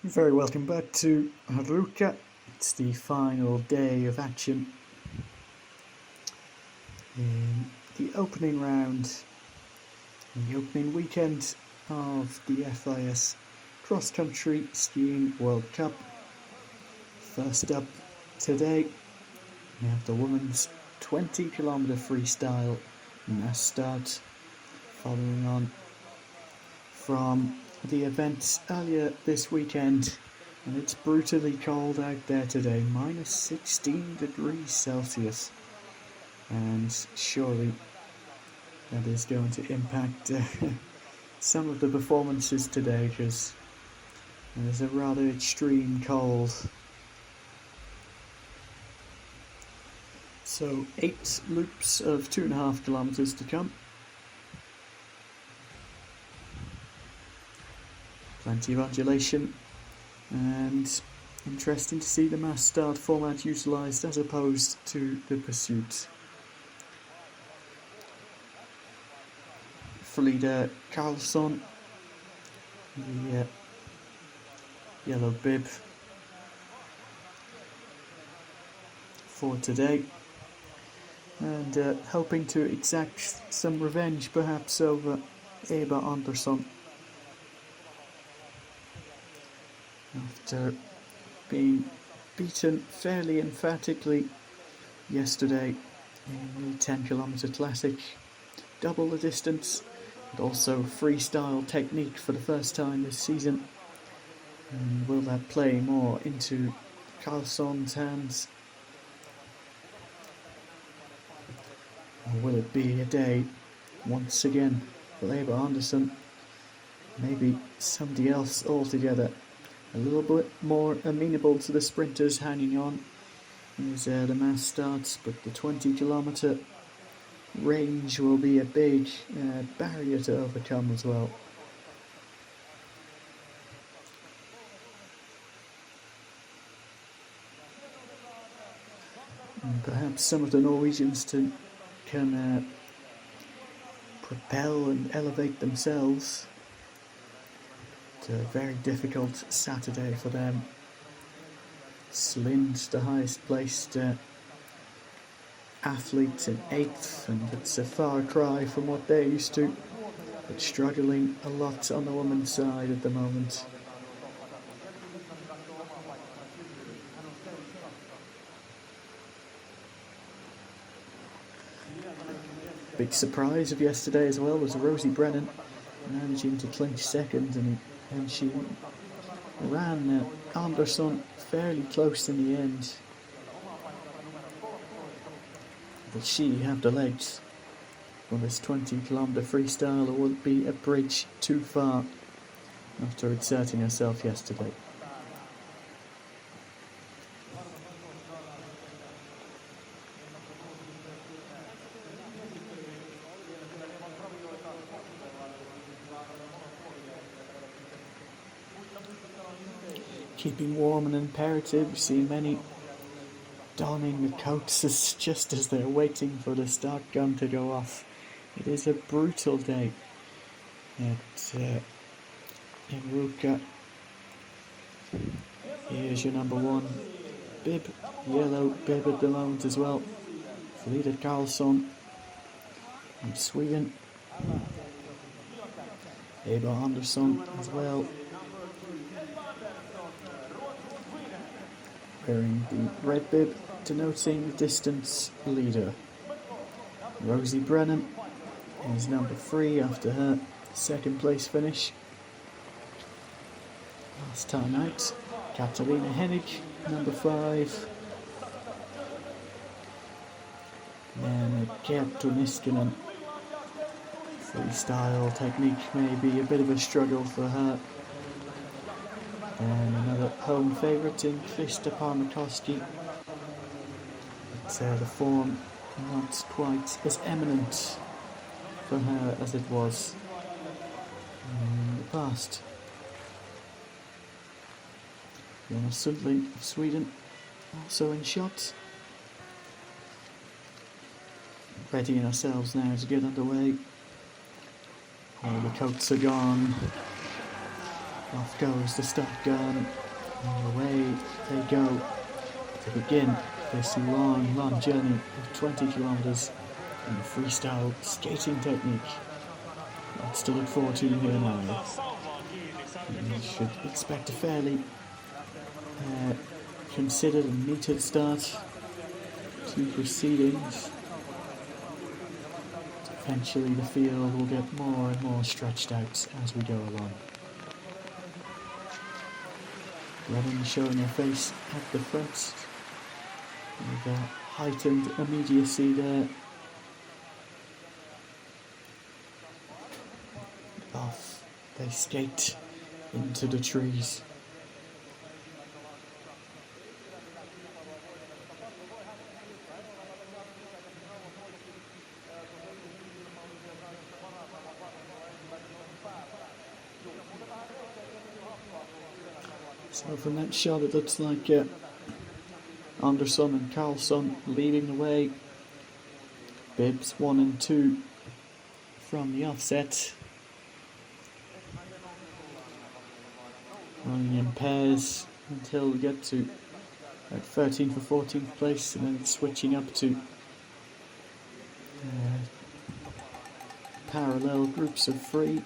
Very welcome back to Ruka. It's the final day of action in the opening round, in the opening weekend of the FIS Cross Country Skiing World Cup. First up today, we have the women's 20km freestyle mass start, following on from the events earlier this weekend, and it's brutally cold out there today, minus 16 degrees Celsius, and surely that is going to impact some of the performances today, because there's a rather extreme cold. So 8 loops of 2.5 kilometers to come. Plenty of undulation, and interesting to see the mass start format utilised as opposed to the pursuit. Frida Karlsson, the yellow bib for today, and hoping to exact some revenge perhaps over Eva Andersson. After being beaten fairly emphatically yesterday in the 10km classic, double the distance, and also freestyle technique for the first time this season. And will that play more into Karlsson's hands? Or will it be a day once again for Eva Andersson? Maybe somebody else altogether. A little bit more amenable to the sprinters hanging on as the mass starts, but the 20km range will be a big barrier to overcome as well. And perhaps some of the Norwegians can propel and elevate themselves. It's a very difficult Saturday for them. Slind, the highest placed athlete, in 8th, and it's a far cry from what they're used to, but struggling a lot on the women's side at the moment. Big surprise of yesterday as well was Rosie Brennan managing to clinch second, and she ran Andersson fairly close in the end. Will she have the legs for this 20km freestyle, or will it be a bridge too far after exerting herself yesterday? Keeping warm and imperative, we see many donning the coats just as they're waiting for the start gun to go off. It is a brutal day in Ruka. Here's your number 1 bib, yellow bib at the moment as well, Frida Karlsson from Sweden. Eva Andersson as well, wearing the red bib, denoting the distance leader. Rosie Brennan is number 3 after her second place finish last time out. Katarina Hennig, number 5. And Kerttu Niskanen. Freestyle technique may be a bit of a struggle for her. And another home favourite in Krista Parmakoski. But the form not quite as eminent for her as it was in the past. Jonas Sundling of Sweden also in shot. Readying ourselves now to get underway. All the coats are gone. Off goes the start gun, and away they go to begin this long journey of 20 kilometres in the freestyle skating technique. Lots to look forward to here now. You should expect a fairly considered and metered start to proceedings. Eventually the field will get more and more stretched out as we go along. Running, showing her face at the front with a heightened immediacy there. Off they skate into the trees. So from that shot it looks like Anderson and Carlson leading the way. Bibs 1 and 2 from the offset. Running in pairs until we get to 13th or 14th place, and then switching up to parallel groups of 3.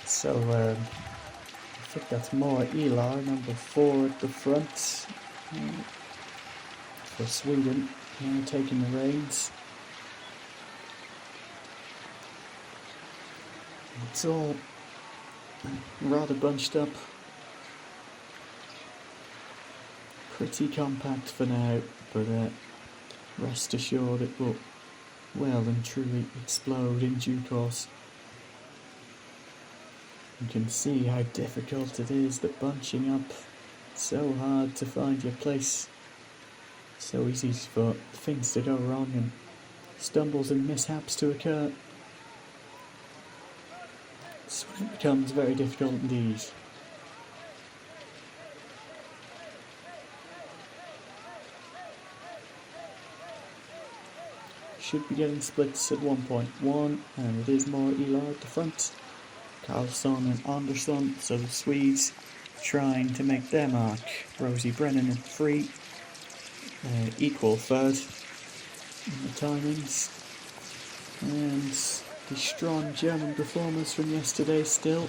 So I think that's more Elar, number 4 at the front for Sweden, now taking the reins. It's all rather bunched up, pretty compact for now, but rest assured it will well and truly explode in due course. You can see how difficult it is, the bunching up, so hard to find your place, so easy for things to go wrong and stumbles and mishaps to occur. So it becomes very difficult indeed. Should be getting splits at 1.1, and it is more Elar at the front. Carlson and Anderson, so the Swedes trying to make their mark. Rosie Brennan at 3, equal third in the timings. And the strong German performers from yesterday still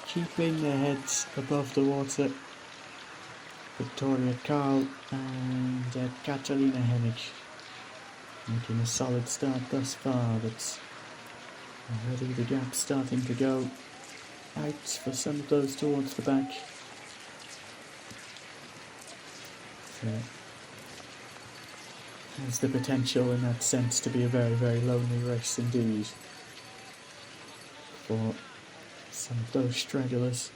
keeping their heads above the water. Victoria Karl and Katarina Hennig making a solid start thus far, but already the gap's starting to go out for some of those towards the back. So, has the potential in that sense to be a very, very lonely race indeed for some of those stragglers.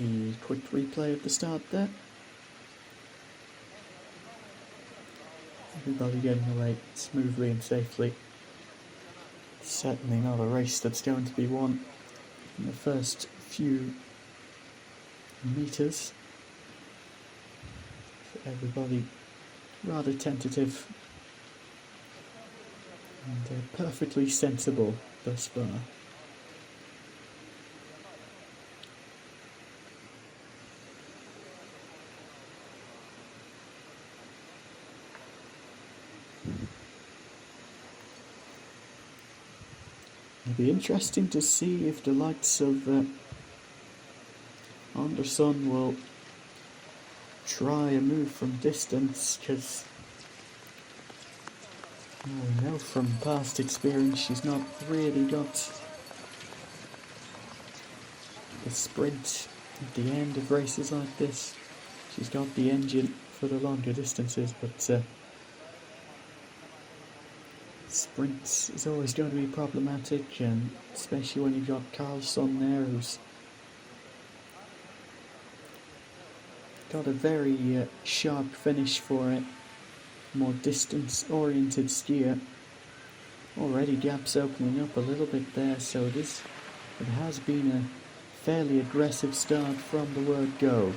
A quick replay at the start there. Everybody getting away smoothly and safely. Certainly not a race that's going to be won in the first few metres. Everybody rather tentative and perfectly sensible thus far. It'll be interesting to see if the likes of Anderson will try a move from distance, because I know from past experience she's not really got the sprint at the end of races like this. She's got the engine for the longer distances, but sprints is always going to be problematic, and especially when you've got Carlson there, who's got a very sharp finish for it, more distance-oriented skier. Already gaps opening up a little bit there, so it has been a fairly aggressive start from the word go.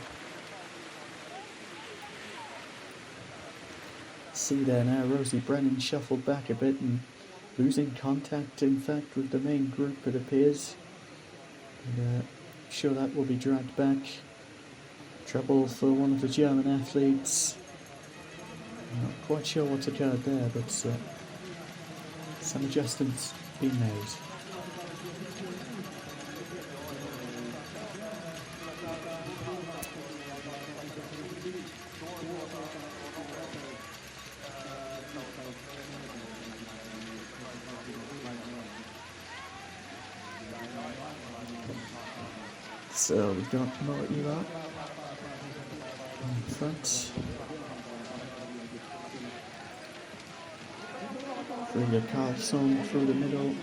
See there now, Rosie Brennan shuffled back a bit and losing contact, in fact, with the main group, it appears. And I'm sure that will be dragged back. Trouble for one of the German athletes. I'm not quite sure what's occurred there, but some adjustments being made. So we've got more Ela in front. Frida Karlsson through the middle.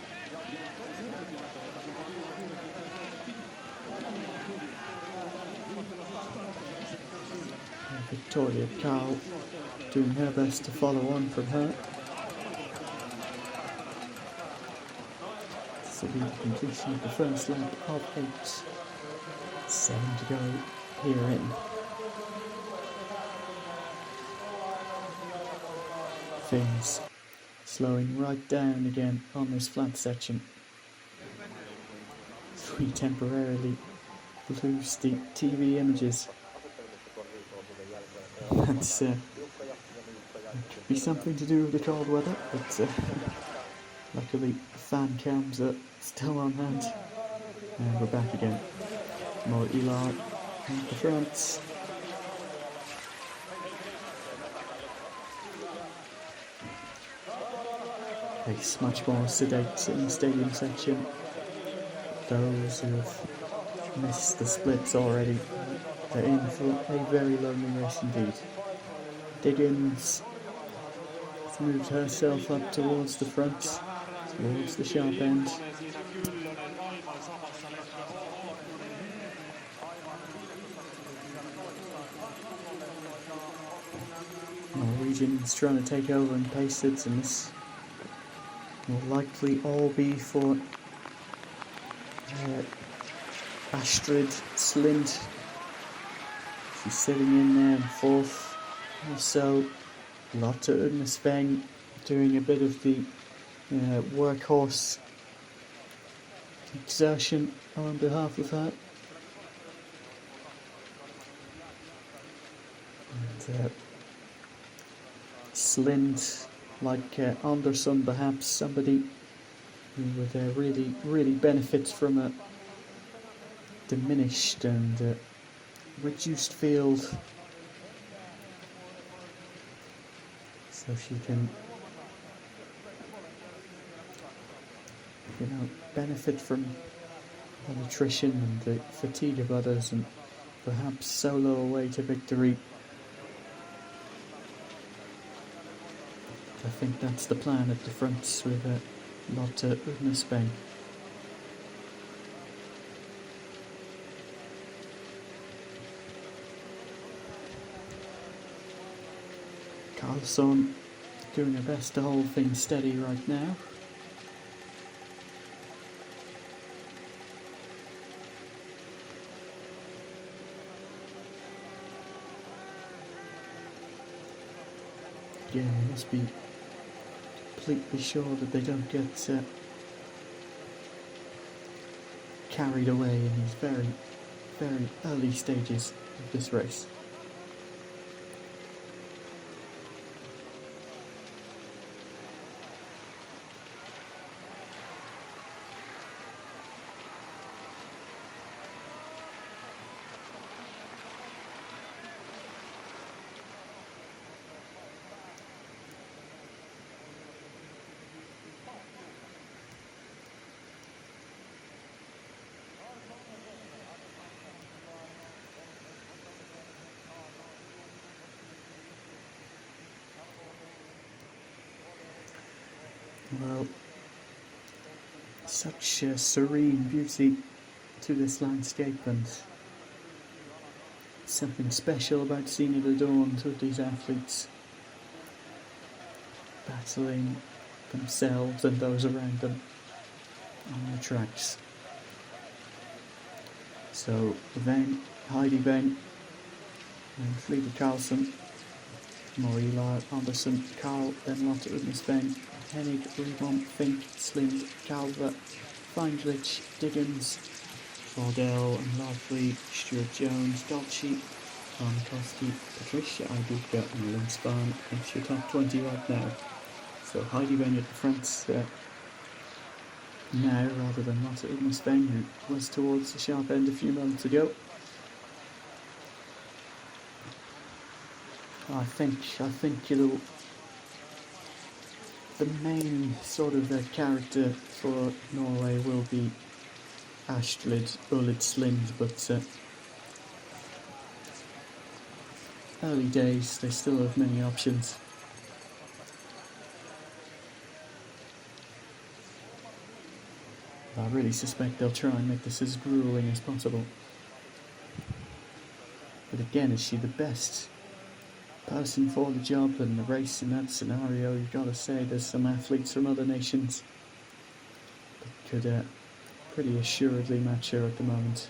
And Victoria Karl doing her best to follow on from her. This will be the completion of the first lap of 8. 7 to go here in. Things slowing right down again on this flat section. We temporarily lose the TV images. That's could be something to do with the cold weather, but luckily fan cams are still on hand. And we're back again. More Ela at the front. Pace much more sedate in the stadium section. Those who have missed the splits already, they're in for a very lonely race indeed. Diggins has moved herself up towards the front, towards the sharp end. Norwegians trying to take over and pace it, and this will likely all be for Astrid Slind. She's sitting in there in 4th. Also, Lotte Udnesveng doing a bit of the workhorse exertion on behalf of her. And Slind, like Anderson, perhaps somebody who would really benefit from a diminished and reduced field, so she can benefit from the nutrition and the fatigue of others and perhaps solo away to victory. I think that's the plan at the front with Lotte Udnesveng. Karlsson doing her best to hold things steady right now. Yeah, they must be completely sure that they don't get carried away in these very, very early stages of this race. Well, such serene beauty to this landscape, and something special about seeing it adorned with these athletes battling themselves and those around them on the tracks. So Ven, Heidi Ven, and Frida Karlsson, Marie Andersson, Karl, then Lotte Udnes Ven, Hennig, Ribom, Fink, Slind, Calver, Feindlich, Diggins, Fordell and Lardfleet, Stuart Jones, Dolce, Arnikoski, Patricia Iduka and Lynn Spahn into your top 20 right now. So Heidi Ven at the front now rather than Lotte Udnes Ven, who was towards the sharp end a few moments ago. I think it'll, the main sort of character for Norway will be Astrid Ullid Slind, but early days, they still have many options. I really suspect they'll try and make this as grueling as possible. But again, is she the best person for the job and the race in that scenario? You've got to say there's some athletes from other nations that could pretty assuredly match her at the moment.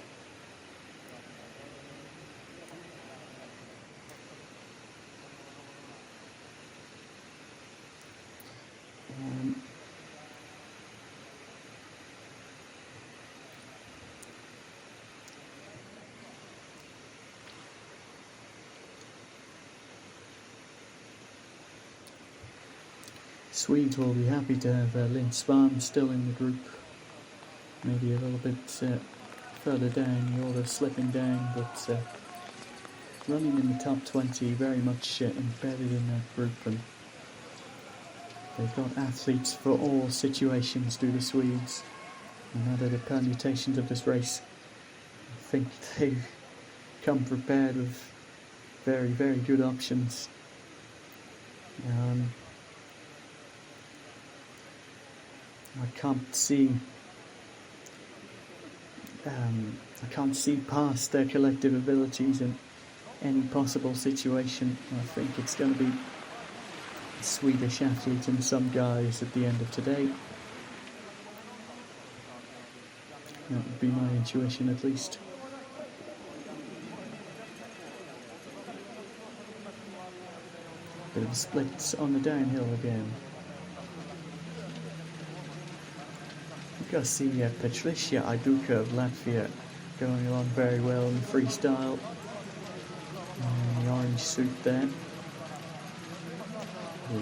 Swedes will be happy to have Lynn Spahn still in the group. Maybe a little bit further down the order, slipping down, but running in the top 20, very much embedded in that group, and they've got athletes for all situations, do the Swedes. No matter the permutations of this race, I think they've come prepared with very, very good options. I can't see past their collective abilities in any possible situation. I think it's going to be a Swedish athlete and some guys at the end of today. That would be my intuition, at least. Bit of a split on the downhill again. You've got to see Patricia Iduka of Latvia going along very well in the freestyle. And the orange suit there. The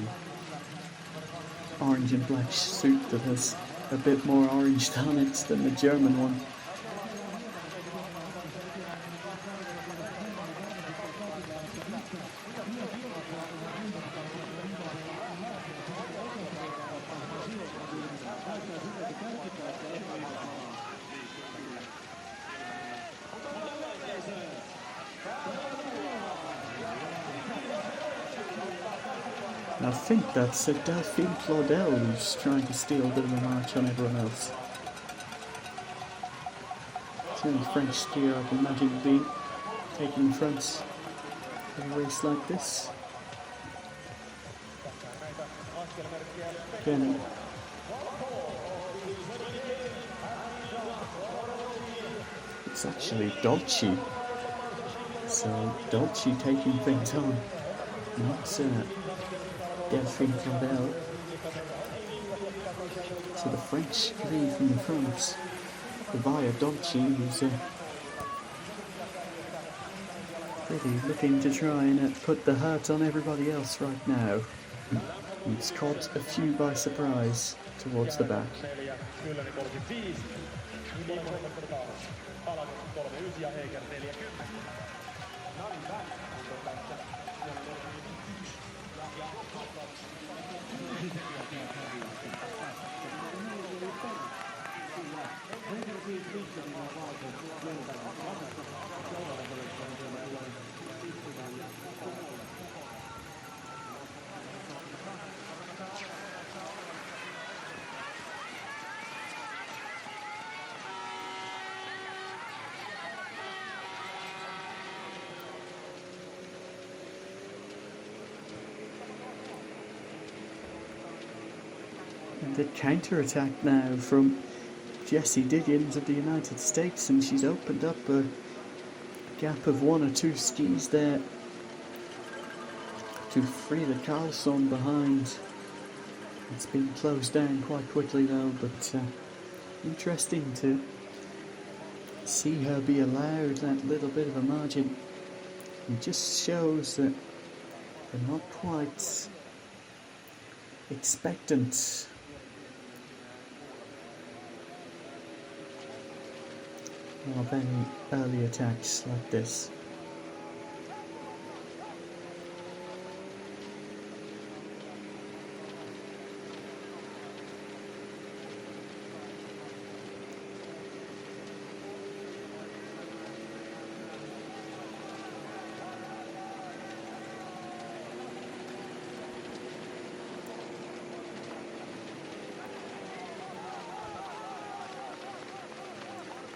orange and black suit that has a bit more orange on it than the German one. I think that's Delphine Claudel who's trying to steal a bit of a march on everyone else. It's the only French skier I can imagine being taking front in a race like this. Again, it's actually Dolce. So Dolce taking things on, not Delphine Claudel. So the French lead from the front via Dolce, who's really looking to try and put the hurt on everybody else right now. He's caught a few by surprise towards the back. the counter-attack now from Jessie Diggins of the United States, and she's opened up a gap of 1 or 2 skis there to free the Carlson behind. It's been closed down quite quickly though, but interesting to see her be allowed that little bit of a margin. It just shows that they're not quite expectant of any early attacks like this.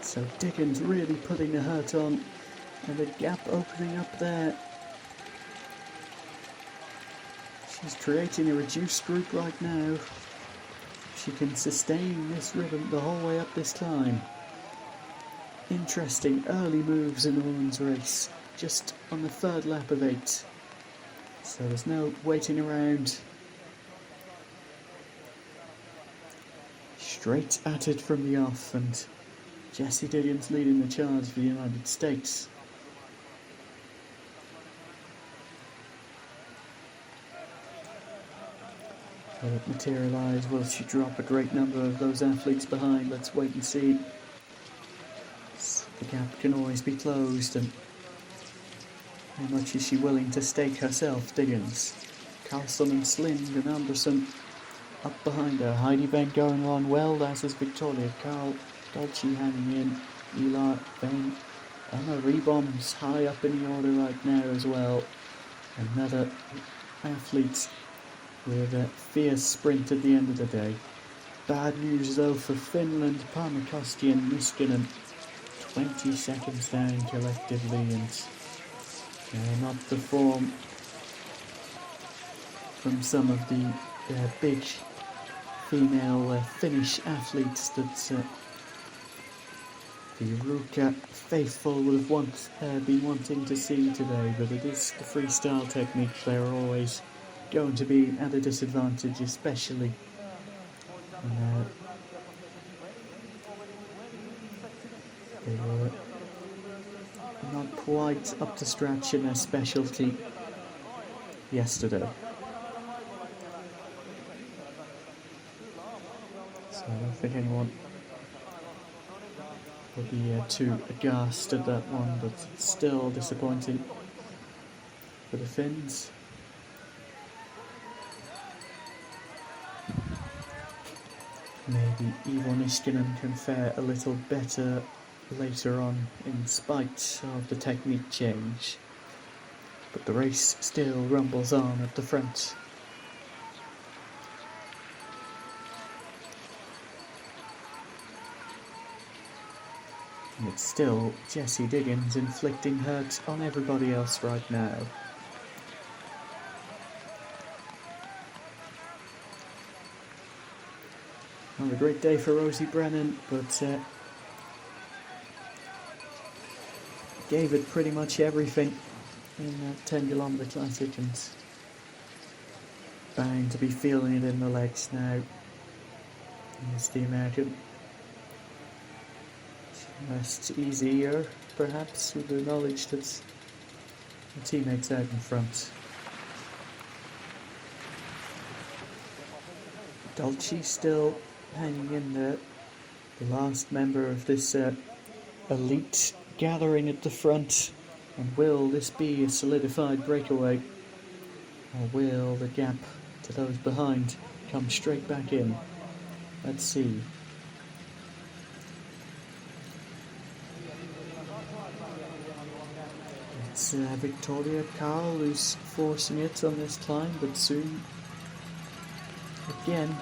So Dickens really putting the hurt on, and the gap opening up there. She's creating a reduced group right now. She can sustain this rhythm the whole way up this climb. Interesting early moves in the women's race, just on the 3rd lap of 8. So there's no waiting around. Straight at it from the off, and Jessie Diggins leading the charge for the United States. Will it materialise? Will she drop a great number of those athletes behind? Let's wait and see. The gap can always be closed, and how much is she willing to stake herself, Diggins? Carlson and Slind and Anderson up behind her. Heidi Benn going on well, as is Victoria. Carl Dolce hanging in. Eli Benn. Emma Rebomb's high up in the order right now as well. Another athlete with a fierce sprint at the end of the day. Bad news though for Finland, Parmakoski and Niskanen. 20 seconds down collectively, and not the form from some of the big female Finnish athletes that the Ruka faithful would have been wanting to see today, but it is the freestyle technique. They're always going to be at a disadvantage, especially they were not quite up to scratch in their specialty yesterday. So I don't think anyone will be too aghast at that one, but it's still disappointing for the Finns. Maybe Ivo Niskanen can fare a little better later on in spite of the technique change, but the race still rumbles on at the front. And it's still Jessie Diggins inflicting hurt on everybody else right now. Not a great day for Rosie Brennan, but gave it pretty much everything in that 10-kilometre classic, and bound to be feeling it in the legs now. Here's the American. Rests easier, perhaps, with the knowledge that the teammates out in front. Dolce still hanging in there, the last member of this elite gathering at the front. And will this be a solidified breakaway, or will the gap to those behind come straight back in? Let's see. It's Victoria Carl who's forcing it on this climb, but soon again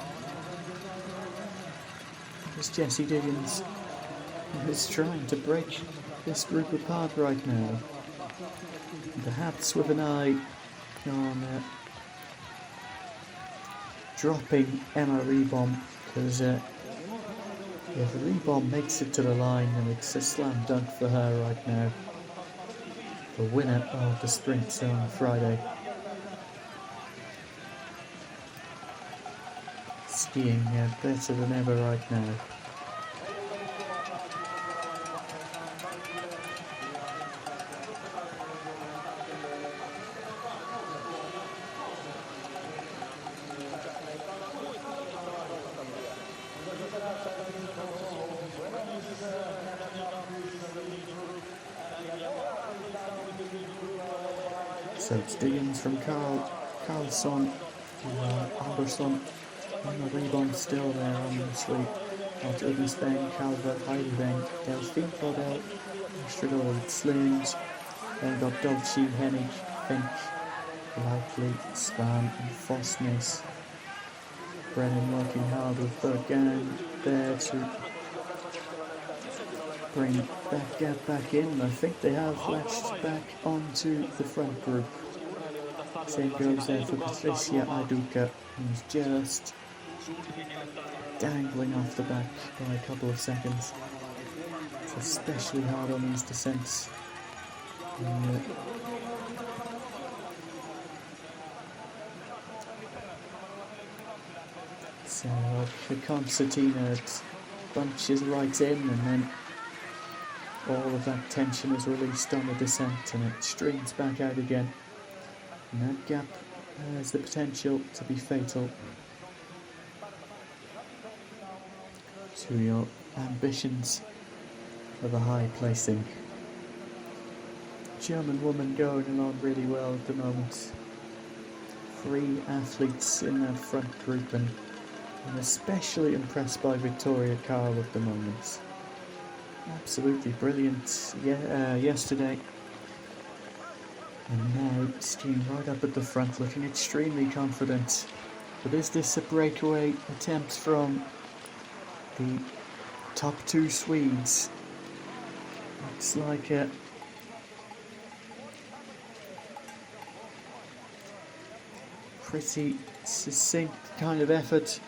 it's Jessie Diggins who is trying to break this group apart right now. Perhaps with an eye on dropping Emma Rebomb because if Rebomb makes it to the line, then it's a slam dunk for her right now. The winner of the sprint on Friday. Skiing better than ever right now. So it's Diggins from Carlson, Anderson, and the rebound still there on the sleep. Out Ignisbeng, Calvert, Heidebeng, Delphine Claudel, Astrodol, Slims, then got Dolce, Hennig, Fink, Lautley, Span, and Fosnes. Brennan working hard with Bergan there to bring that gap back in. I think they have latched back onto the front group. Same goes there for Patricia Aduka, who's just dangling off the back by a couple of seconds. It's especially hard on these descents. So the concertina bunches right in, and then all of that tension is released on the descent and it streams back out again. And that gap has the potential to be fatal to your ambitions of a high placing. German woman going along really well at the moment. 3 athletes in that front group, and I'm especially impressed by Victoria Carl at the moment. Absolutely brilliant yesterday. And now skiing right up at the front, looking extremely confident. But is this a breakaway attempt from the top 2 Swedes? Looks like a pretty succinct kind of effort.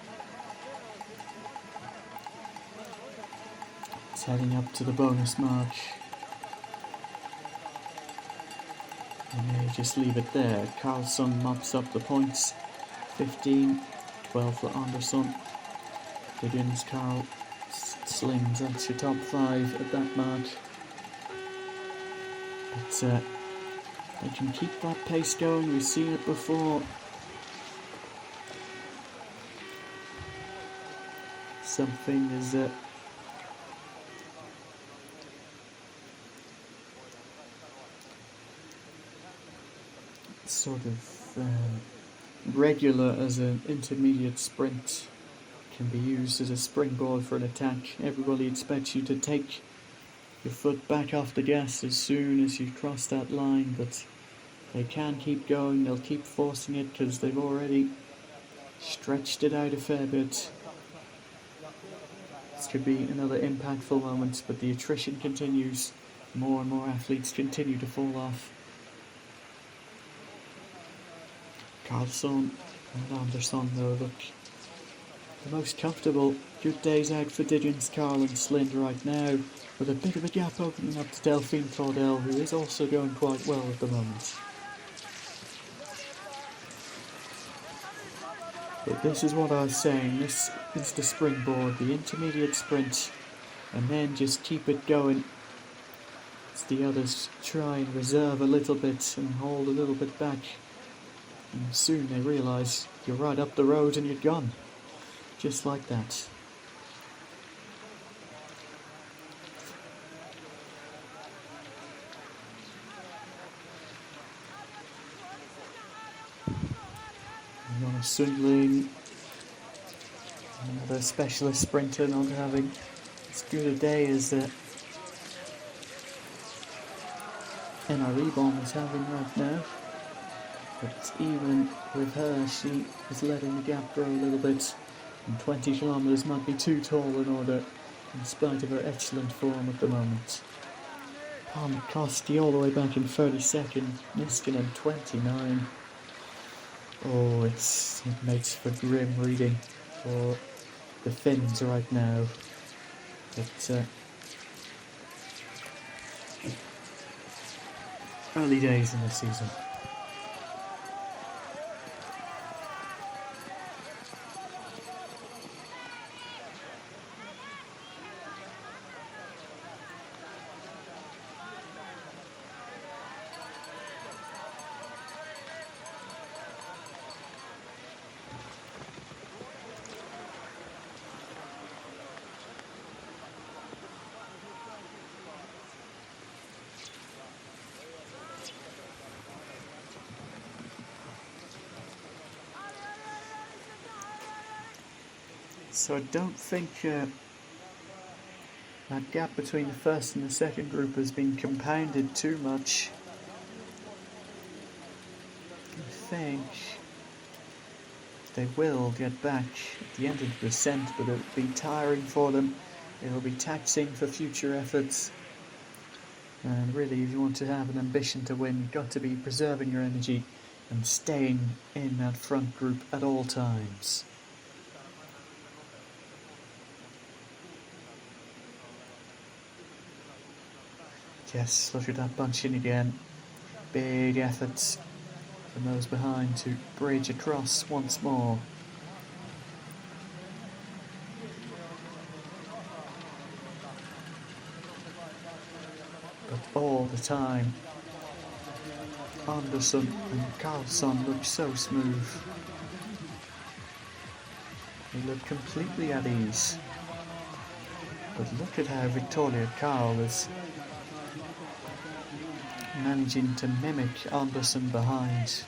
It's heading up to the bonus mark. And they just leave it there. Carlson mops up the points. 15, 12 for Anderson. Higgins, Carl, Slims, that's your top 5 at that mark. But they can keep that pace going, we've seen it before. Something is sort of regular as an intermediate sprint can be used as a springboard for an attack. Everybody expects you to take your foot back off the gas as soon as you cross that line, but they can keep going, they'll keep forcing it because they've already stretched it out a fair bit. This could be another impactful moment, but the attrition continues. More and more athletes continue to fall off. Carlson and Anderson though look the most comfortable. Good days out for Diggins, Carl and Slind right now, with a bit of a gap opening up to Delphine Claudel, who is also going quite well at the moment. But this is what I was saying, this is the springboard, the intermediate sprint, and then just keep it going as the others try and reserve a little bit and hold a little bit back. And soon they realise you're right up the road and you're gone. Just like that. Jonas Sundling, another specialist sprinter, not having as good a day as Emma Rebom is having right now. But even with her, she is letting the gap grow a little bit. And 20 kilometres might be too tall in order, in spite of her excellent form at the moment. Palmer Costi all the way back in 32nd, Niskanen 29. Oh, it makes for grim reading for the Finns right now. But early days in the season. So I don't think that gap between the first and the second group has been compounded too much. I think they will get back at the end of the descent, but it'll be tiring for them. It'll be taxing for future efforts. And really, if you want to have an ambition to win, you've got to be preserving your energy and staying in that front group at all times. Yes, look at that bunch in again. Big efforts from those behind to bridge across once more. But all the time, Andersson and Karlsson look so smooth. They look completely at ease. But look at how Victoria Karl is managing to mimic Andersson behind.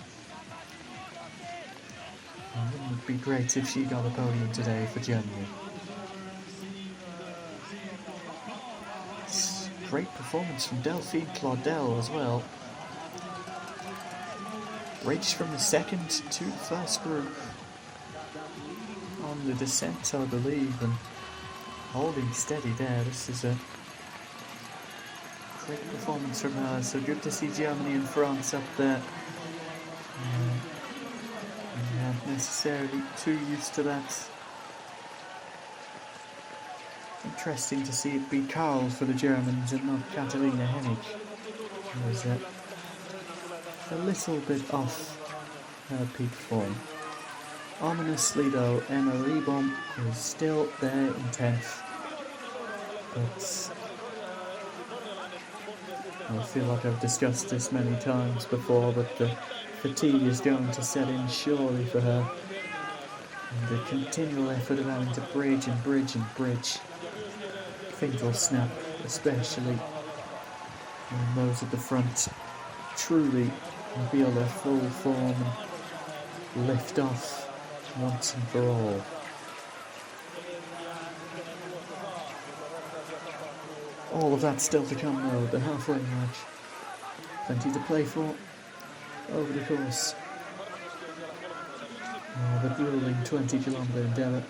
And wouldn't it be great if she got a podium today for Germany? Great performance from Delphine Claudel as well. Reached from the second to the first group on the descent, I believe, and holding steady there. This is a great performance from her. So good to see Germany and France up there. I'm not necessarily too used to that. Interesting to see it be Karl for the Germans and not Katharina Hennig. It was a little bit off her peak form. Ominously though, Emma Ribom is still there in 10th. But I feel like I've discussed this many times before, but the fatigue is going to set in surely for her. And the continual effort of having to bridge and bridge and bridge. Things will snap, especially when those at the front truly reveal their full form and lift off once and for all. All of that still to come though, the halfway mark. Plenty to play for over the course of a grueling 20-kilometre endeavour.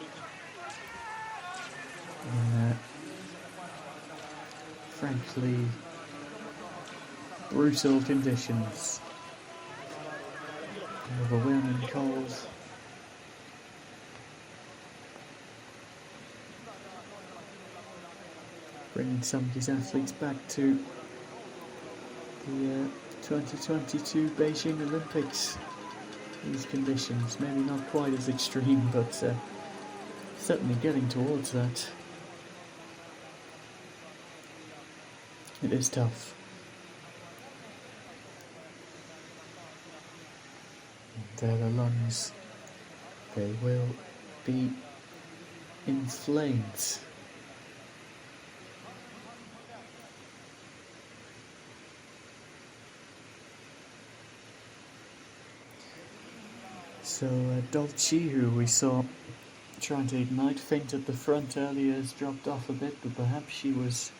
Frankly, brutal conditions. Overwhelming cold. Bringing some of these athletes back to the 2022 Beijing Olympics. These conditions, maybe not quite as extreme, but certainly getting towards that. It is tough. And the lungs, they will be inflamed. So Dolce, who we saw trying to ignite feint at the front earlier, has dropped off a bit, but perhaps she was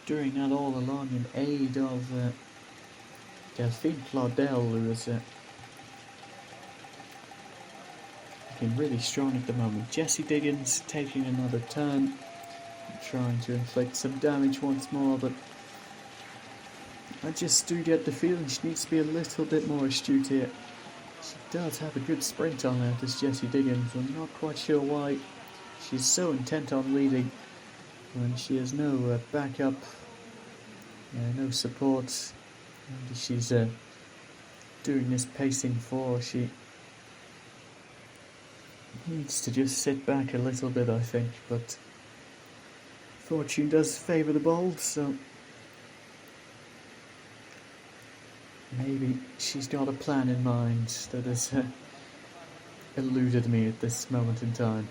doing that all along in aid of Delphine Claudel, who is looking really strong at the moment. Jessie Diggins taking another turn, trying to inflict some damage once more, but I just do get the feeling she needs to be a little bit more astute here. She does have a good sprint on her, this Jessie Diggins. I'm not quite sure why she's so intent on leading when she has no backup, no support. And she's doing this pacing for. She needs to just sit back a little bit, I think, but fortune does favour the bold, so maybe she's got a plan in mind that has eluded me at this moment in time.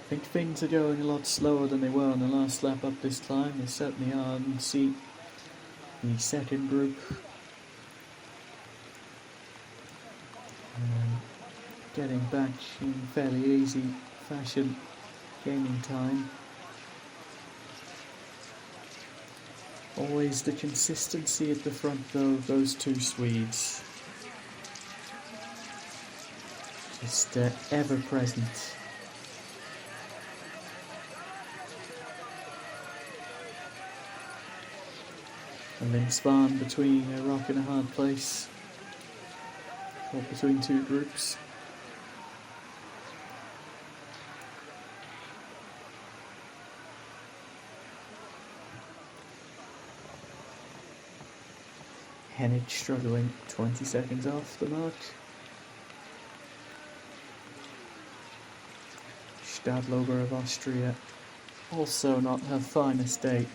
I think things are going a lot slower than they were on the last lap up this climb. They certainly are. You can see the second group getting back in fairly easy fashion, gaining time. Always the consistency at the front though, those two Swedes. Just ever present. And then spawn between a rock and a hard place, or between two groups. Hennig struggling, 20 seconds off the mark. Stadlober of Austria, also not her finest day.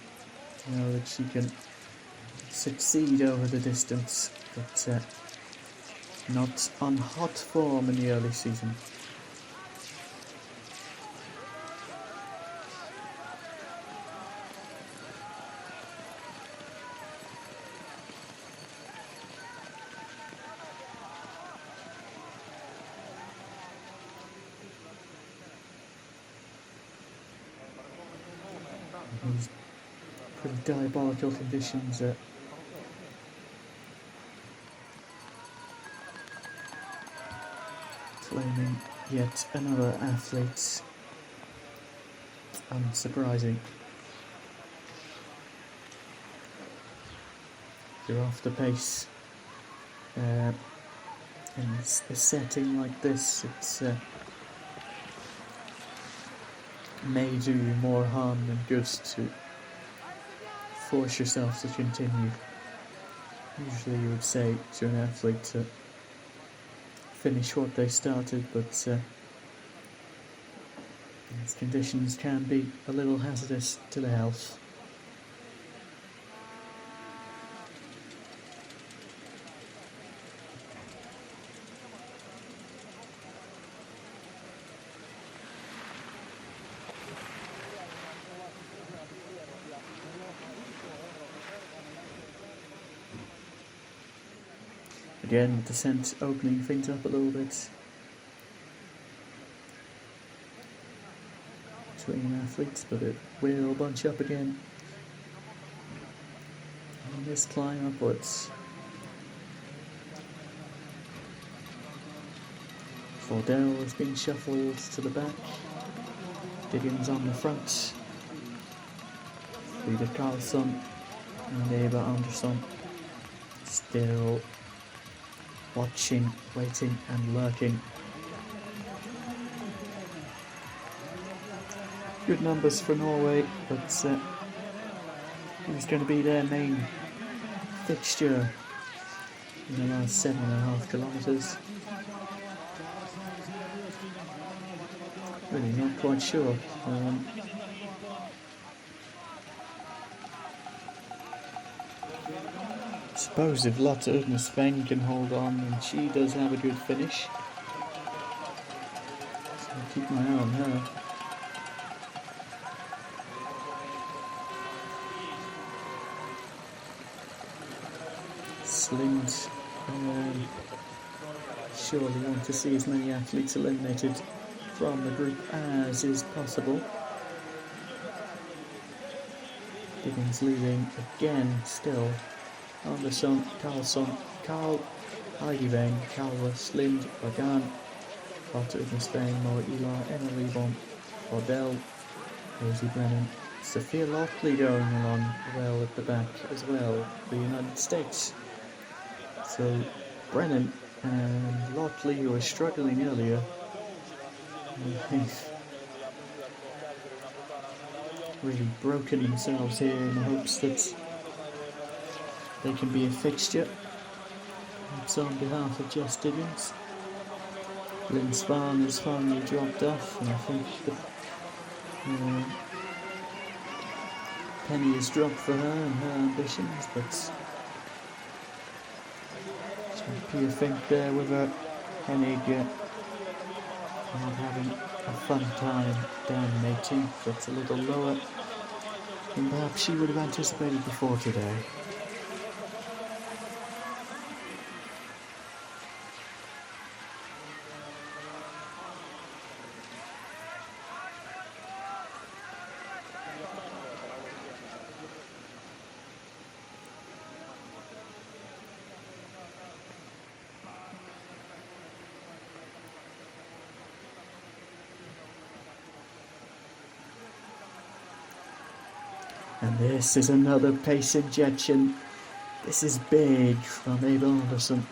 You know that she can succeed over the distance, but not on hot form in the early season. These pretty diabolical conditions claiming yet another athlete. Unsurprising. You're off the pace. In a setting like this, it's may do you more harm than good to force yourself to continue. Usually you would say to an athlete to finish what they started, but these conditions can be a little hazardous to the health. Again, the descent opening things up a little bit between athletes, but it will bunch up again on this climb upwards. Fordell has been shuffled to the back, Diggins on the front, Frida Karlsson and Eva Andersson still watching, waiting and lurking. Good numbers for Norway, but who's going to be their main fixture in the last 7.5 kilometres? Really not quite sure. I suppose if Lotte Udnesveng can hold on, and she does have a good finish, so I'll keep my eye on her. Slind surely want to see as many athletes eliminated from the group as is possible. Diggins leading again still. Andersson, Karlsson, Karl, Heidevang, Kalwa, Slind, Bagan, Lotte Udnesveng, Moa Ilar, Emma Lebon, Fordell, Rosie Brennan, Sophia Lockley going along well at the back as well, the United States. So Brennan and Lockley, who were struggling earlier, they've really broken themselves here in the hopes that they can be a fixture. It's on behalf of Jess Diggins. Lynn Svan has finally dropped off, and I think the penny is dropped for her and her ambitions, but Pia Fink there with her Hennig not having a fun time down in 18th. That's a little lower than perhaps she would have anticipated before today. And this is another pace injection. This is big from Ava Anderson.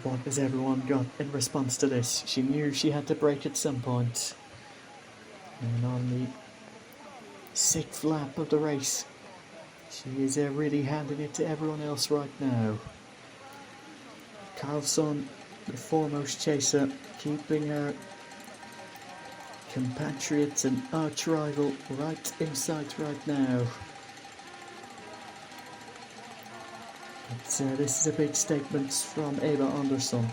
What has everyone got in response to this? She knew she had to break at some point. And on the sixth lap of the race, she is really handing it to everyone else right now. Carlson, the foremost chaser, keeping her compatriot and arch rival right in sight right now. But this is a big statement from Eva Andersson.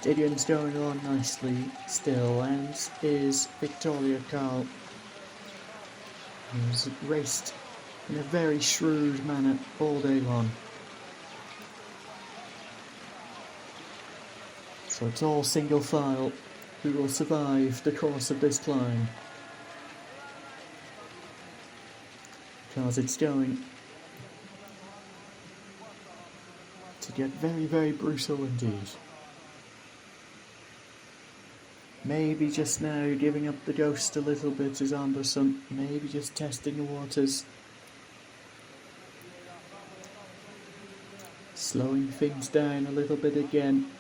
Didian's going on nicely still, and is Victoria Karl, who's raced in a very shrewd manner all day long. So it's all single file who will survive the course of this climb, because it's going to get very, very brutal indeed. Maybe just now giving up the ghost a little bit is Anderson, maybe just testing the waters, slowing things down a little bit again,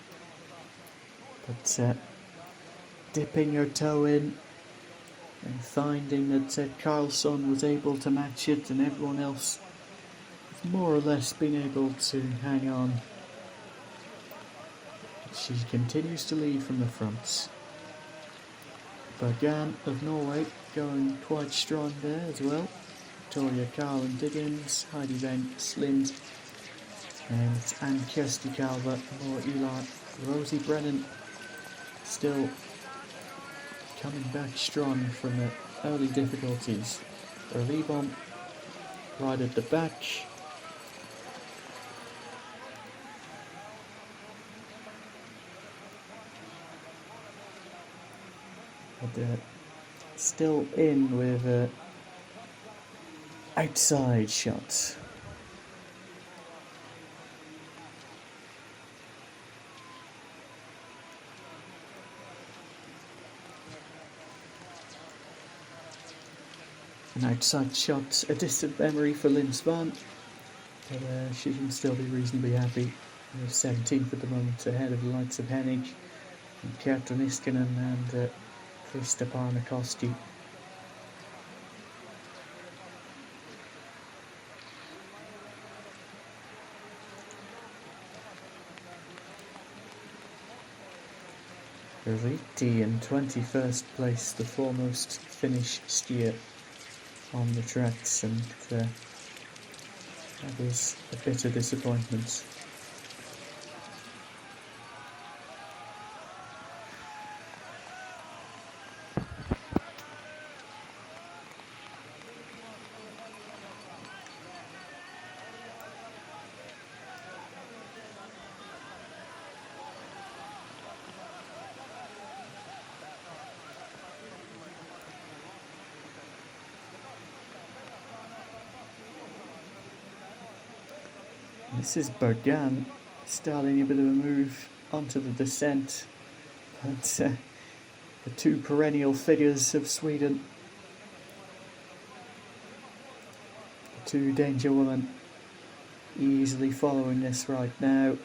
but dipping her toe in and finding that Carlson was able to match it and everyone else has more or less been able to hang on. She continues to lead from the front. Bergan of Norway going quite strong there as well. Victoria Karl and Diggins, Heidi Van Slind, and Anne Kirsty Calvert, Laura Eli, Rosie Brennan still coming back strong from the early difficulties. Erlebom right at the back. But still in with outside shots. An outside shot, a distant memory for Lynn Svan, but she can still be reasonably happy. We're 17th at the moment, ahead of the likes of Hennig and Kerton Iskanen and Krista Parnakoski. Riti in 21st place, the foremost Finnish skier on the tracks, and that is a bitter disappointment. This is Bergan starting a bit of a move onto the descent, but the two perennial figures of Sweden, the two danger women, easily following this right now.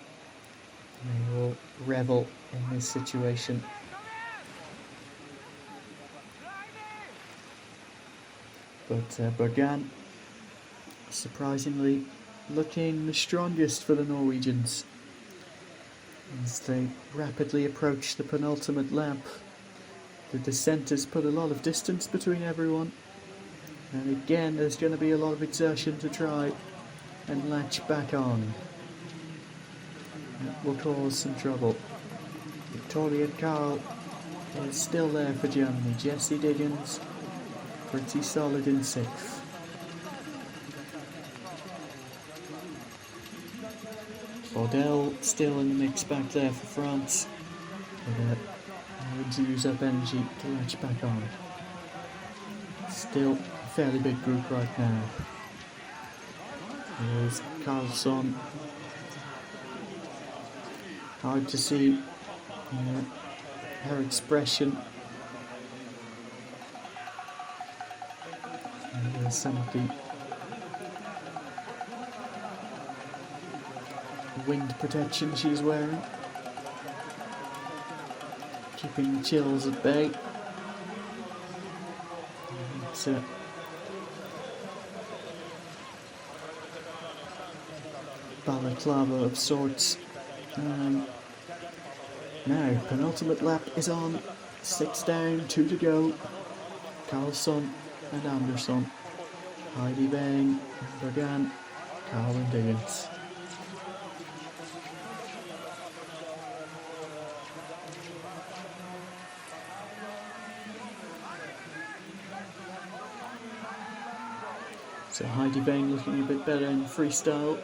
They will revel in this situation. But Bergan, surprisingly, looking the strongest for the Norwegians as they rapidly approach the penultimate lap. The descent has put a lot of distance between everyone, and again there's going to be a lot of exertion to try and latch back on. That will cause some trouble. Victoria Karl is still there for Germany. Jessie Diggins, pretty solid in 6th. Baudel still in the mix back there for France. But needs to use up energy to latch back on. Still a fairly big group right now. There's Carlson. Hard to see her expression. And there's some of the wind protection she's wearing, keeping the chills at bay. It's a balaclava of sorts. Now, penultimate lap is on. 6 down, 2 to go. Carlson and Anderson. Heidi Bang, Bergan, Carl and Diggins. So Heidi Bang looking a bit better in freestyle.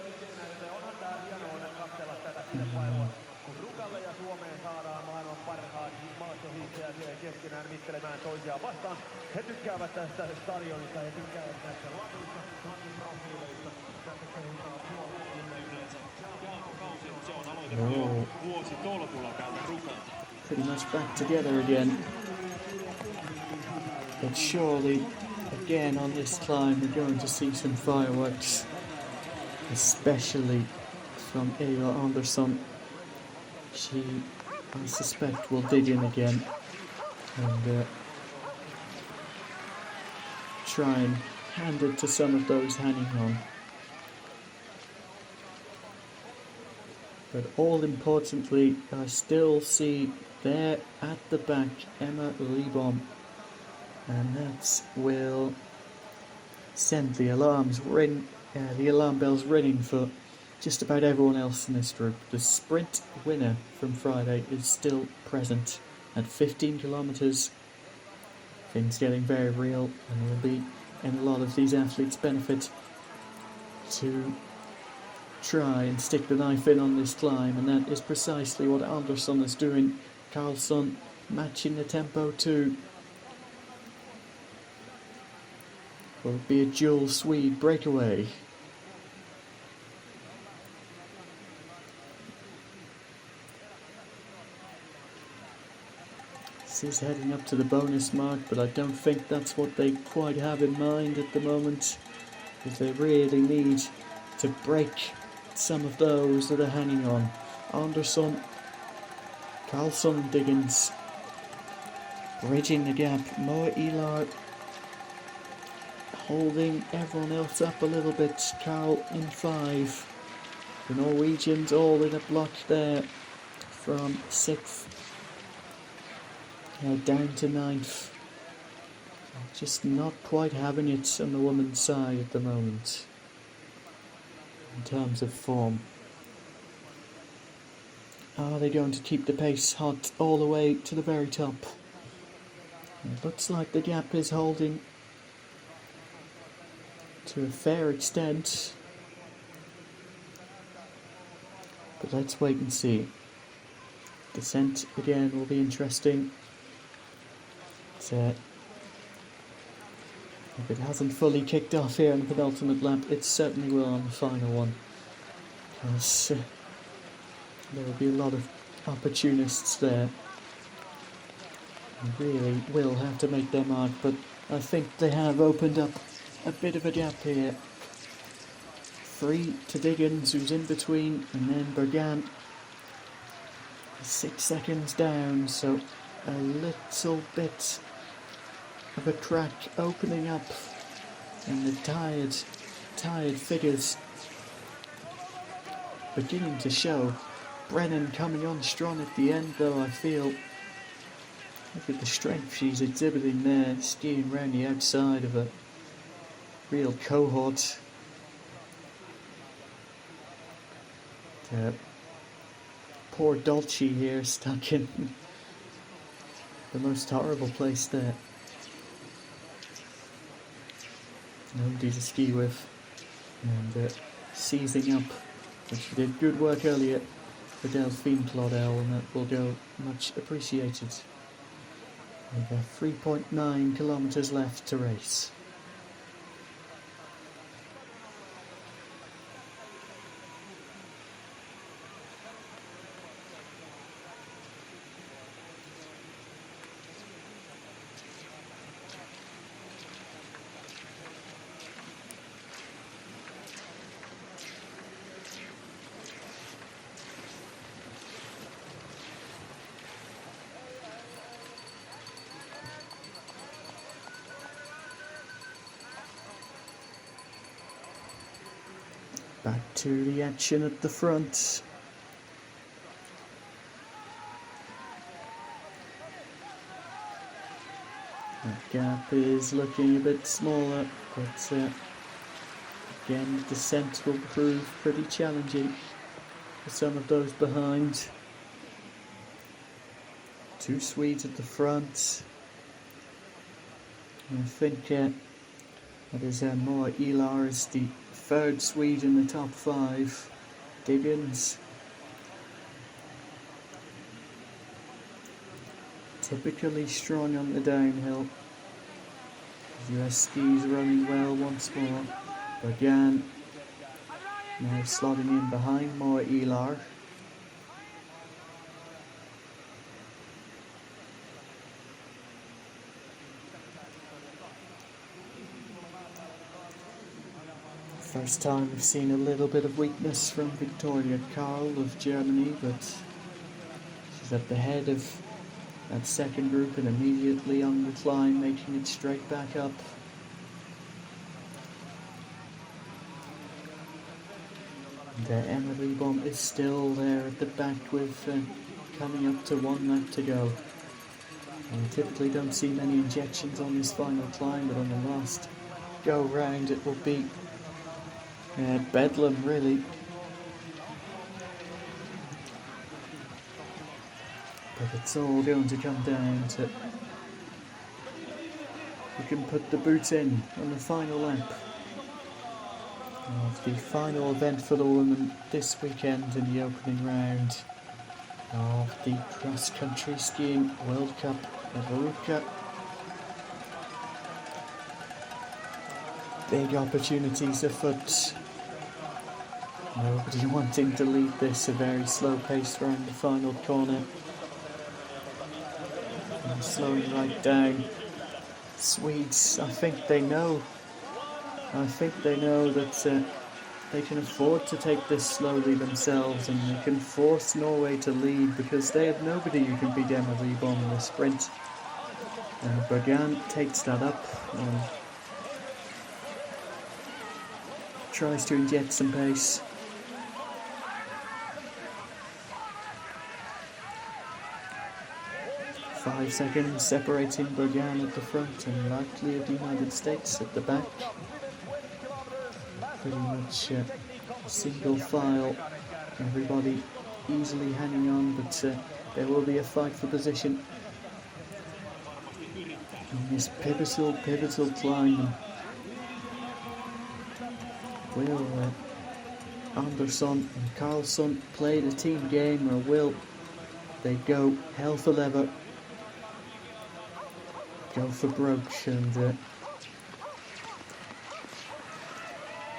Oh. Pretty much back together again. But surely, again on this climb, we're going to see some fireworks, especially from Eva Andersson. She, I suspect, will dig in again and try and hand it to some of those hanging on. But all importantly, I still see there at the back Emma Liebom, and that will send the alarm bells ringing for just about everyone else in this group. The sprint winner from Friday is still present at 15 kilometres. Things getting very real, and will be in a lot of these athletes' benefit to try and stick the knife in on this climb, and that is precisely what Andersson is doing. Carlson matching the tempo too. Will it be a dual Swede breakaway? This is heading up to the bonus mark, but I don't think that's what they quite have in mind at the moment, because they really need to break some of those that are hanging on. Andersson, Carlson and Diggins bridging the gap. Moa Ilar holding everyone else up a little bit. Carl in 5. The Norwegians all in a block there from 6th down to 9th. Just not quite having it on the women's side at the moment in terms of form. Are they going to keep the pace hot all the way to the very top? It looks like the gap is holding to a fair extent, but let's wait and see. Descent again will be interesting. If it hasn't fully kicked off here in the penultimate lap, it certainly will on the final one, because there will be a lot of opportunists there who really will have to make their mark, but I think they have opened up a bit of a gap here 3 to Diggins, who's in between, and then Bergan 6 seconds down, so a little bit of a crack opening up in the tired figures beginning to show. Brennan coming on strong at the end though, I feel. Look at the strength she's exhibiting there, skiing around the outside of a real cohort. Poor Dolce here, stuck in the most horrible place there. Nobody to ski with, and seizing up, but she did good work earlier for Delphine Claudel, and that will go much appreciated. With 3.9 kilometres left to race. Back to the action at the front. That gap is looking a bit smaller, but again, the descent will prove pretty challenging for some of those behind. 2 Swedes at the front. I think that is Moa Ilar is the 3rd Swede in the top 5. Diggins. Typically strong on the downhill. US skis running well once more. Bergan now slotting in behind Moa Ilar. First time we've seen a little bit of weakness from Victoria Karl of Germany, but she's at the head of that second group and immediately on the climb, making it straight back up. And Emily Bomb is still there at the back with coming up to 1 lap to go. And we typically don't see many injections on this final climb, but on the last go round it will be bedlam, really. But it's all going to come down to who can put the boot in on the final lap of the final event for the women this weekend in the opening round of the cross-country skiing World Cup of Ruka. Big opportunities afoot. Nobody wanting to lead this, a very slow pace around the final corner. And slowing right down. Swedes, I think they know that they can afford to take this slowly themselves, and they can force Norway to lead because they have nobody who can beat Emily Bomb in the sprint. And Bergan takes that up and tries to inject some pace. Five seconds separating Bergan at the front and likely the United States at the back. Pretty much single file, everybody easily hanging on, but there will be a fight for position in this pivotal climb. Will Andersson and Karlsson play the team game, or will they go hell for leather, go for broke, and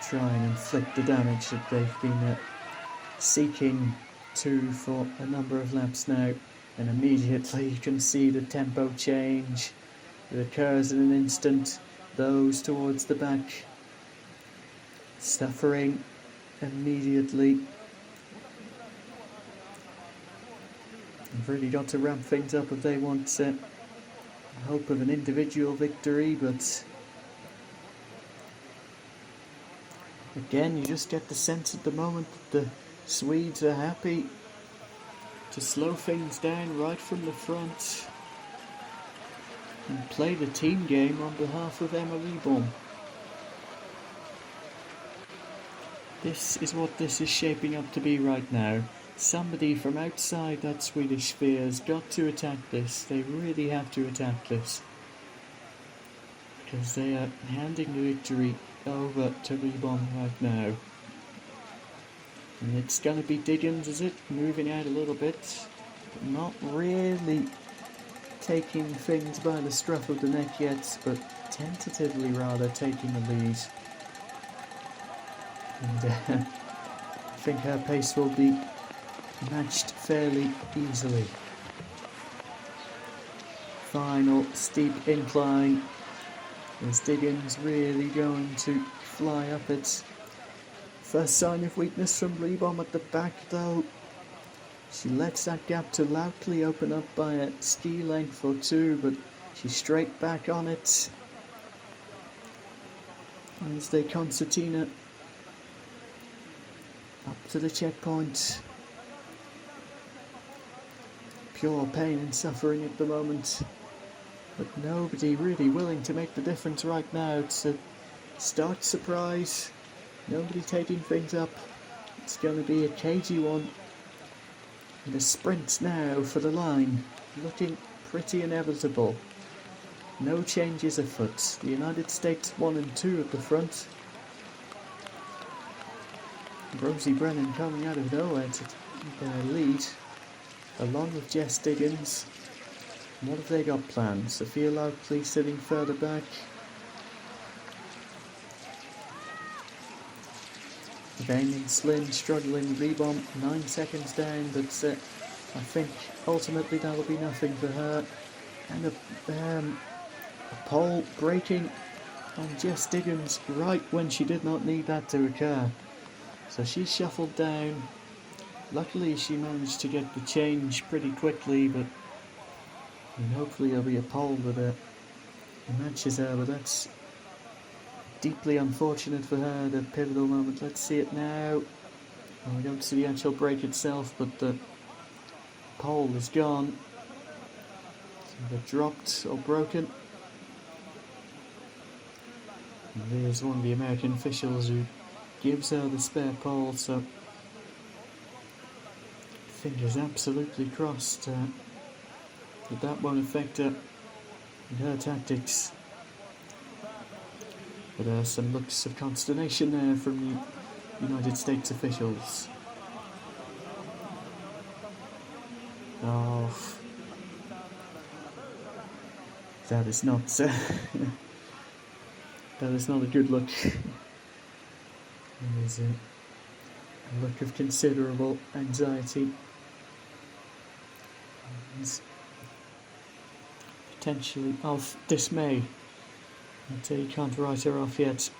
try and inflict the damage that they've been seeking to for a number of laps now? And immediately you can see the tempo change. It occurs in an instant. Those towards the back suffering immediately. They've really got to ramp things up if they want hope of an individual victory, but again, you just get the sense at the moment that the Swedes are happy to slow things down right from the front and play the team game on behalf of Emma Rebohm. This is what this is shaping up to be right now. Somebody from outside that Swedish sphere has got to attack this. They really have to attack this, because they are handing the victory over to Rebohm right now. And it's going to be Diggins, is it? Moving out a little bit, but not really taking things by the scruff of the neck yet, but tentatively rather taking the lead. And I think her pace will be matched fairly easily. Final steep incline. Is Diggins really going to fly up it? First sign of weakness from Rebohm at the back though. She lets that gap to loudly open up by a ski length or two, but she's straight back on it. As they concertina up to the checkpoint. Pure pain and suffering at the moment, but nobody really willing to make the difference right now. It's a start surprise, nobody taking things up. It's going to be a cagey one, and a sprint now for the line, looking pretty inevitable. No changes afoot. The United States 1 and 2 at the front. Rosie Brennan coming out of nowhere to their lead, along with Jess Diggins. What have they got planned? Sophia Lautley sitting further back. Damien Slynn struggling. Rebohm 9 seconds down, but I think ultimately that'll be nothing for her. And a pole breaking on Jess Diggins right when she did not need that to occur. So she shuffled down. Luckily she managed to get the change pretty quickly, but hopefully there'll be a pole that matches her, but that's deeply unfortunate for her, the pivotal moment. Let's see it now. Well, we don't see the actual break itself, but the pole is gone. So they're dropped or broken. And there's one of the American officials who gives her the spare pole, so fingers absolutely crossed that won't affect her and her tactics. But some looks of consternation there from the United States officials. Oh, that is not that is not a good look. It is a look of considerable anxiety and potentially of dismay. But you can't write her off yet.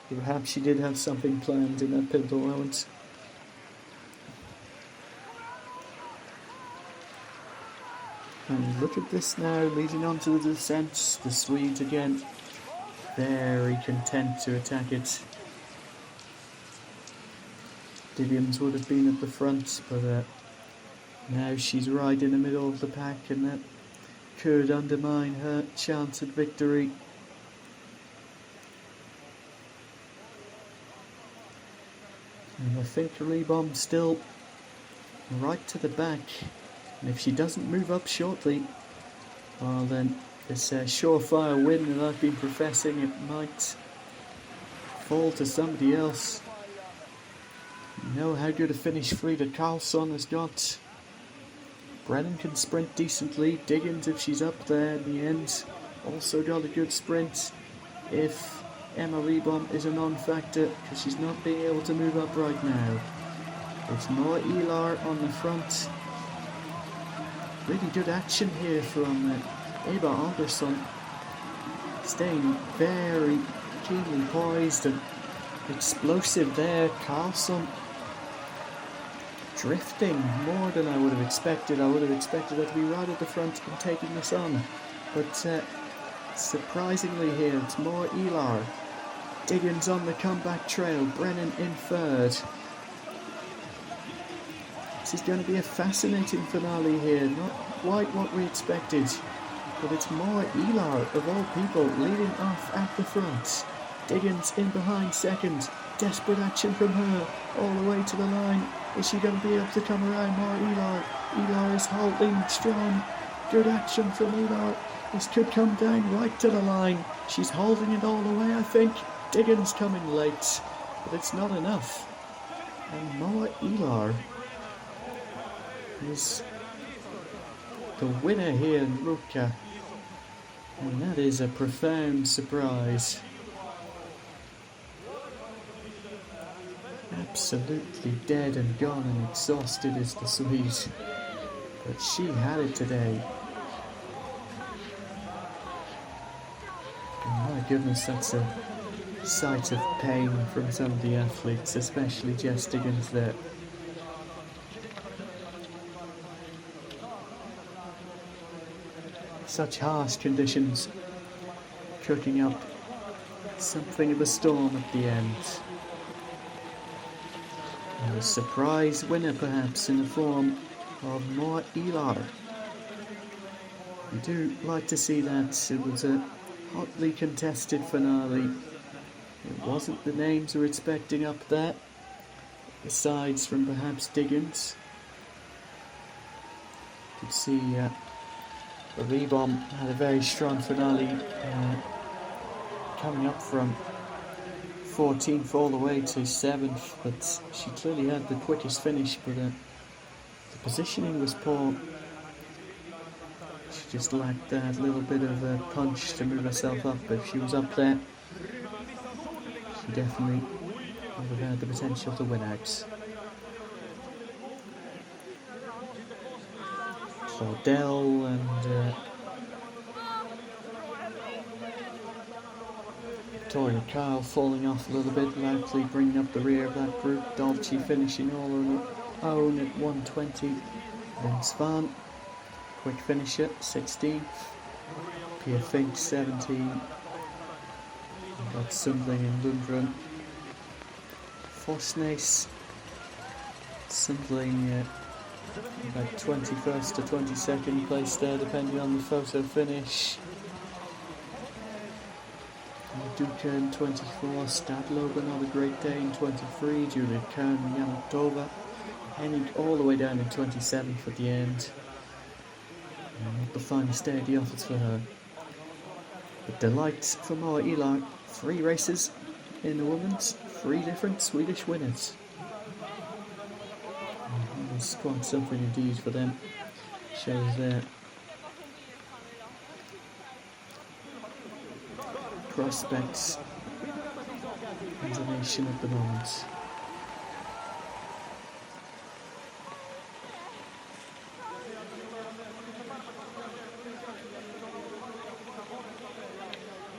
Perhaps she did have something planned in that pivotal moment. And look at this now, leading on to the descent. The Swedes again, very content to attack it. Diggins would have been at the front, but now she's right in the middle of the pack, and that could undermine her chance at victory. And I think Rebohm still right to the back, and if she doesn't move up shortly, well then this surefire win that I've been professing, it might fall to somebody else. You know how good a finish Frida Karlsson has got. Brennan can sprint decently. Diggins, if she's up there in the end, also got a good sprint. If Emma Rebohm is a non-factor, because she's not being able to move up right now. It's more Elar on the front. Really good action here from Eva Alderson, staying very keenly poised and explosive there. Carlson drifting more than I would have expected. I would have expected her to be right at the front and taking this on. But surprisingly here, it's more Elar. Diggins on the comeback trail. Brennan in third. This is going to be a fascinating finale here. Not quite what we expected. But it's more Elar, of all people, leading off at the front. Diggins in behind second. Desperate action from her. All the way to the line. Is she going to be able to come around? More Elar. Elar is holding strong. Good action from Elar. This could come down right to the line. She's holding it all the way, I think. Diggins coming late. But it's not enough. And Moa Elar is the winner here in Ruka. And that is a profound surprise. Absolutely dead and gone and exhausted is the Swede. But she had it today. And my goodness, that's a sight of pain from some of the athletes, especially Jess Diggins there. Such harsh conditions, cooking up something of a storm at the end. And a surprise winner perhaps in the form of Moa Elar. We do like to see that. It was a hotly contested finale. It wasn't the names we're expecting up there, besides from perhaps Diggins. You could see the Rebomb had a very strong finale, coming up from 14th all the way to 7th, but she clearly had the quickest finish, but the positioning was poor. She just lacked that little bit of a punch to move herself up. If she was up there, she definitely would have had the potential to win out. Claudel and Victoria Kyle falling off a little bit, loudly bringing up the rear of that group. Dolce finishing all on her own at 1:20. Then Svan, quick finisher, 16th. Pia Fink, 17. Got Sundling and Lundgren. Forsnes, Sundling about 21st to 22nd place there, depending on the photo finish. Duka in 24, Stadlober, not a great day in 23, Julia Kern, Yanatova, Hennig all the way down in 27th at the end. Not the finest day at the office for her. But delight for Moa Elar, 3 races in the women's, 3 different Swedish winners. It's quite something indeed for them. Shows their prospects in the nation at the moment.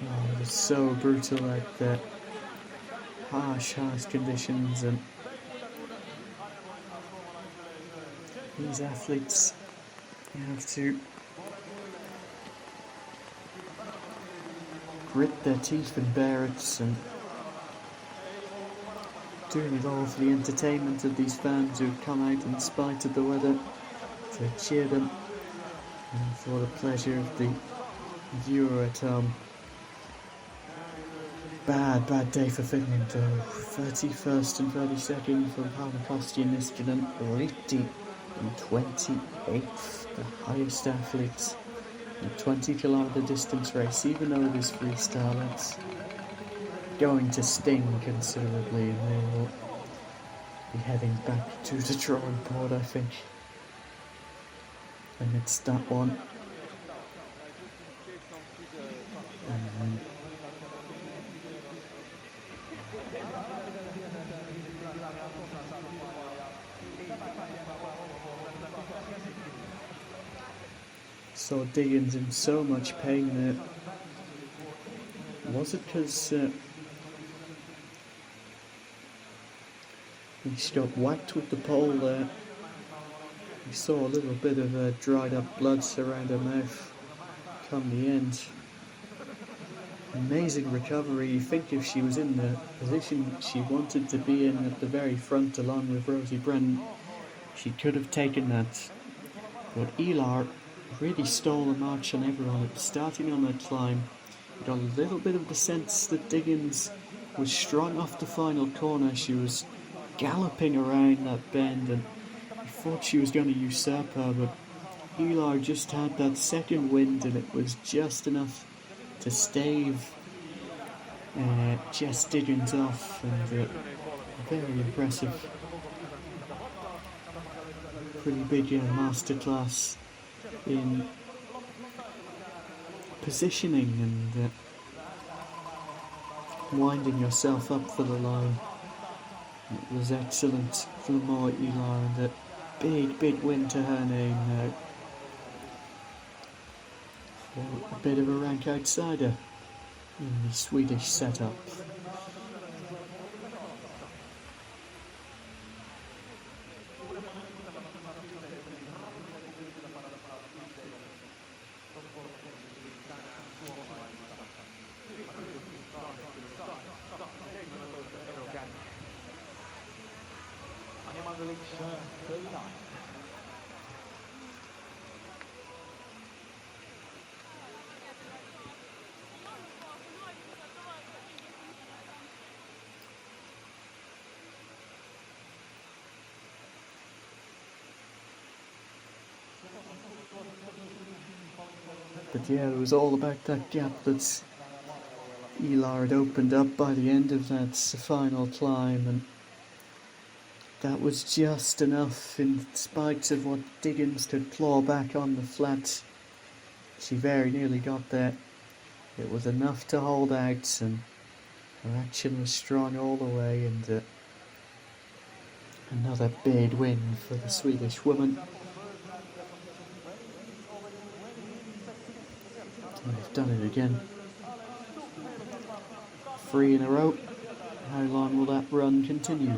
Oh, it was so brutal out there. Harsh conditions, and these athletes have to grit their teeth and bear it, and doing it all for the entertainment of these fans who've come out in spite of the weather to cheer them, and for the pleasure of the viewer at home. Bad day for Finland though. 31st and 32nd for Hannakoski and Niskanen. Ritti in 28th, the highest athletes in a 20-kilometre distance race. Even though it is freestyle, it's going to sting considerably, and they will be heading back to the drawing board, I think. And it's that one. Saw Diggins in so much pain there. Was it because She got whacked with the pole there. We saw a little bit of dried up blood around her mouth come the end. Amazing recovery. You think if she was in the position she wanted to be in at the very front along with Rosie Brennan, she could have taken that. But Elar really stole the march on everyone. Starting on that climb, you got a little bit of the sense that Diggins was strong off the final corner. She was galloping around that bend and I thought she was going to usurp her, but Elar just had that second wind and it was just enough to stave Jess Diggins off, and very impressive. Pretty big masterclass in positioning and winding yourself up for the line. It was excellent from Moa Elar, and a big win to her name now. For a bit of a rank outsider in the Swedish setup. But yeah, it was all about that gap that Elar had opened up by the end of that final climb, and that was just enough in spite of what Diggins could claw back on the flat. She very nearly got there. It was enough to hold out, and her action was strong all the way, and another big win for the Swedish woman. And they've done it again. 3 in a row. How long will that run continue?